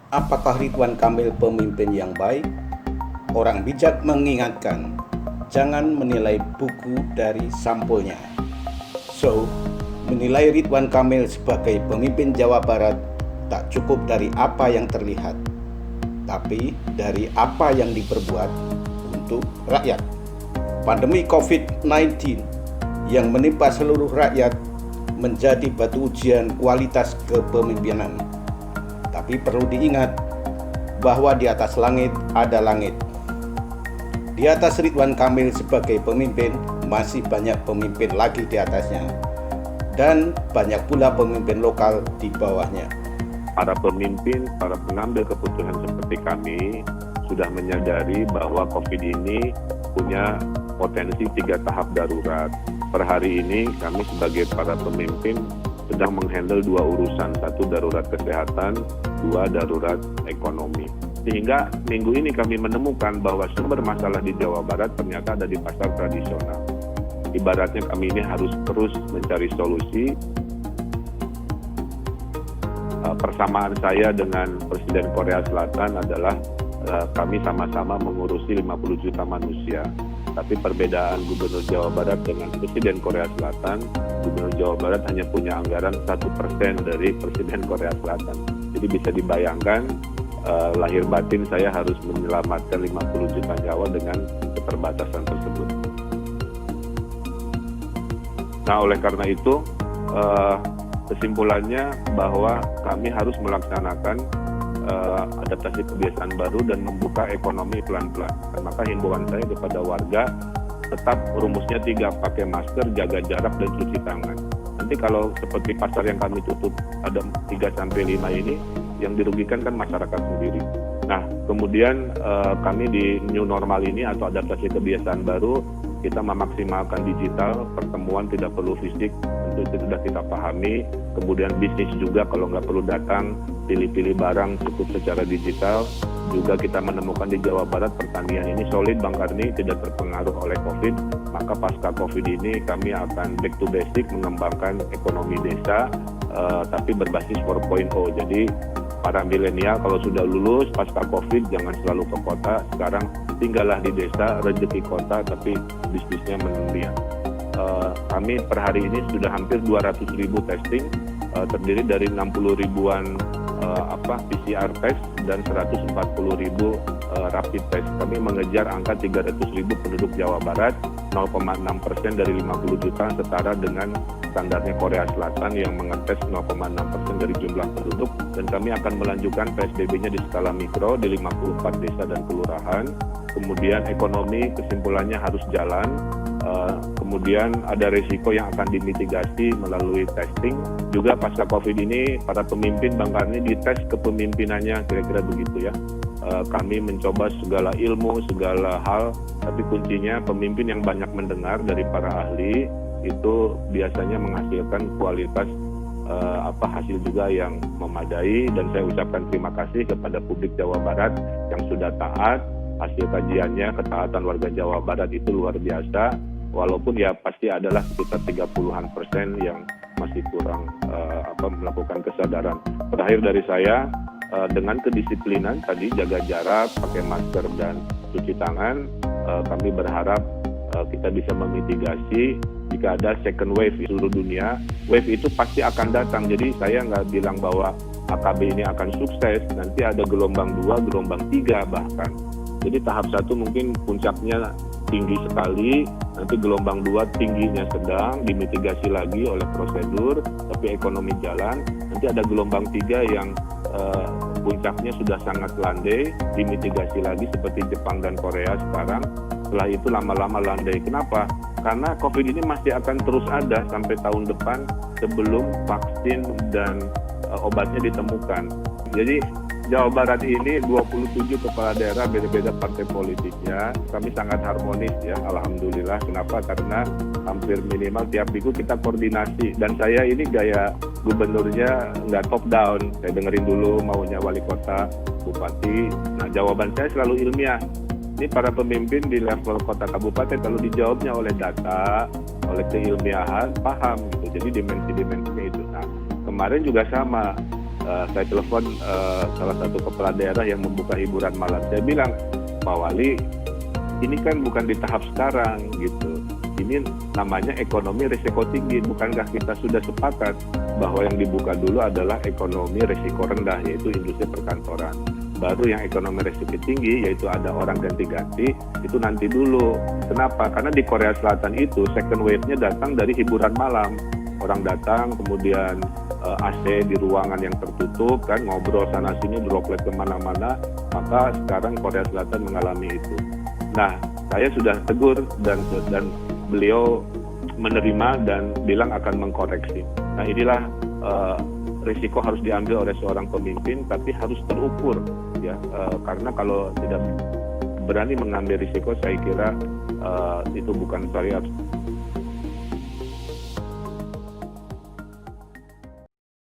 Apakah Ridwan Kamil pemimpin yang baik? Orang bijak mengingatkan, jangan menilai buku dari sampulnya. So, menilai Ridwan Kamil sebagai pemimpin Jawa Barat tak cukup dari apa yang terlihat, tapi dari apa yang diperbuat untuk rakyat. Pandemi COVID-19 yang menimpa seluruh rakyat menjadi batu ujian kualitas kepemimpinan. Tapi perlu diingat bahwa di atas langit ada langit. Di atas Ridwan Kamil sebagai pemimpin, masih banyak pemimpin lagi di atasnya. Dan banyak pula pemimpin lokal di bawahnya. Para pemimpin, para pengambil keputusan seperti kami sudah menyadari bahwa COVID ini punya potensi 3 tahap darurat. Per hari ini kami sebagai para pemimpin sedang menghandle 2 urusan, 1 darurat kesehatan, 2 darurat ekonomi. Sehingga minggu ini kami menemukan bahwa sumber masalah di Jawa Barat ternyata ada di pasar tradisional. Ibaratnya kami ini harus terus mencari solusi. Persamaan saya dengan Presiden Korea Selatan adalah kami sama-sama mengurusi 50 juta manusia. Tapi perbedaan Gubernur Jawa Barat dengan Presiden Korea Selatan, Gubernur Jawa Barat hanya punya anggaran 1% dari Presiden Korea Selatan. Jadi bisa dibayangkan lahir batin saya harus menyelamatkan 50 juta nyawa dengan keterbatasan tersebut. Nah, oleh karena itu, kesimpulannya bahwa kami harus melaksanakan adaptasi kebiasaan baru dan membuka ekonomi pelan-pelan. Maka himbauan saya kepada warga, tetap rumusnya 3, pakai masker, jaga jarak, dan cuci tangan. Nanti kalau seperti pasar yang kami tutup ada 3-5 ini, yang dirugikan kan masyarakat sendiri. Nah, kemudian kami di new normal ini atau adaptasi kebiasaan baru, kita memaksimalkan digital, pertemuan tidak perlu fisik, tentu itu sudah kita pahami. Kemudian bisnis juga kalau nggak perlu datang, pilih-pilih barang cukup secara digital. Juga kita menemukan di Jawa Barat pertanian ini solid, Bang Karni, tidak terpengaruh oleh COVID. Maka pasca COVID ini kami akan back to basic, mengembangkan ekonomi desa, tapi berbasis 4.0. Jadi para milenial kalau sudah lulus pasca COVID jangan selalu ke kota, sekarang tinggallah di desa, rezeki kota, tapi bisnisnya mendunia. Kami per hari ini sudah hampir 200.000 testing, terdiri dari 60 ribuan PCR test dan 140.000 rapid test. Kami mengejar angka 300.000 penduduk Jawa Barat, 0,6% dari 50 juta, setara dengan standarnya Korea Selatan yang mengetes 0,6% dari jumlah penduduk. Dan kami akan melanjutkan PSBB-nya di skala mikro di 54 desa dan kelurahan. Kemudian ekonomi kesimpulannya harus jalan. Kemudian ada risiko yang akan dimitigasi melalui testing. Juga pasca COVID ini para pemimpin Bang Karni dites kepemimpinannya, kira-kira begitu ya. Kami mencoba segala ilmu, segala hal, tapi kuncinya pemimpin yang banyak mendengar dari para ahli itu biasanya menghasilkan kualitas hasil juga yang memadai. Dan saya ucapkan terima kasih kepada publik Jawa Barat yang sudah taat. Hasil kajiannya, ketaatan warga Jawa Barat itu luar biasa. Walaupun ya pasti adalah sekitar 30% yang masih kurang melakukan kesadaran. Terakhir dari saya, dengan kedisiplinan tadi, jaga jarak, pakai masker dan cuci tangan, kami berharap kita bisa memitigasi jika ada second wave di seluruh dunia. Wave itu pasti akan datang, jadi saya nggak bilang bahwa AKB ini akan sukses, nanti ada gelombang 2, gelombang 3 bahkan. Jadi tahap 1 mungkin puncaknya tinggi sekali, nanti gelombang 2 tingginya sedang, dimitigasi lagi oleh prosedur, tapi ekonomi jalan. Nanti ada gelombang 3 yang puncaknya sudah sangat landai, dimitigasi lagi seperti Jepang dan Korea sekarang. Setelah itu lama-lama landai. Kenapa? Karena COVID ini masih akan terus ada sampai tahun depan sebelum vaksin dan obatnya ditemukan. Jadi Jawa Barat ini 27 kepala daerah, beda-beda partai politiknya. Kami sangat harmonis ya, alhamdulillah. Kenapa? Karena hampir minimal tiap minggu kita koordinasi. Dan saya ini gaya gubernurnya nggak top down. Saya dengerin dulu maunya wali kota, bupati. Nah, jawaban saya selalu ilmiah. Ini para pemimpin di level kota kabupaten kalau dijawabnya oleh data, oleh keilmiahan, paham gitu. Jadi dimensi-dimensinya itu. Nah, kemarin juga sama. saya telepon salah satu kepala daerah yang membuka hiburan malam. Saya bilang, Pak Wali, ini kan bukan di tahap sekarang gitu. Ini namanya ekonomi risiko tinggi. Bukankah kita sudah sepakat bahwa yang dibuka dulu adalah ekonomi risiko rendah, yaitu industri perkantoran. Baru yang ekonomi risiko tinggi, yaitu ada orang ganti-ganti, itu nanti dulu. Kenapa? Karena di Korea Selatan itu second wave-nya datang dari hiburan malam. Orang datang, kemudian AC di ruangan yang tertutup, kan ngobrol sana-sini, droplet kemana-mana. Maka sekarang Korea Selatan mengalami itu. Nah, saya sudah tegur dan beliau menerima dan bilang akan mengkoreksi. Nah, inilah risiko harus diambil oleh seorang pemimpin, tapi harus terukur, ya. Karena kalau tidak berani mengambil risiko, saya kira itu bukan syariat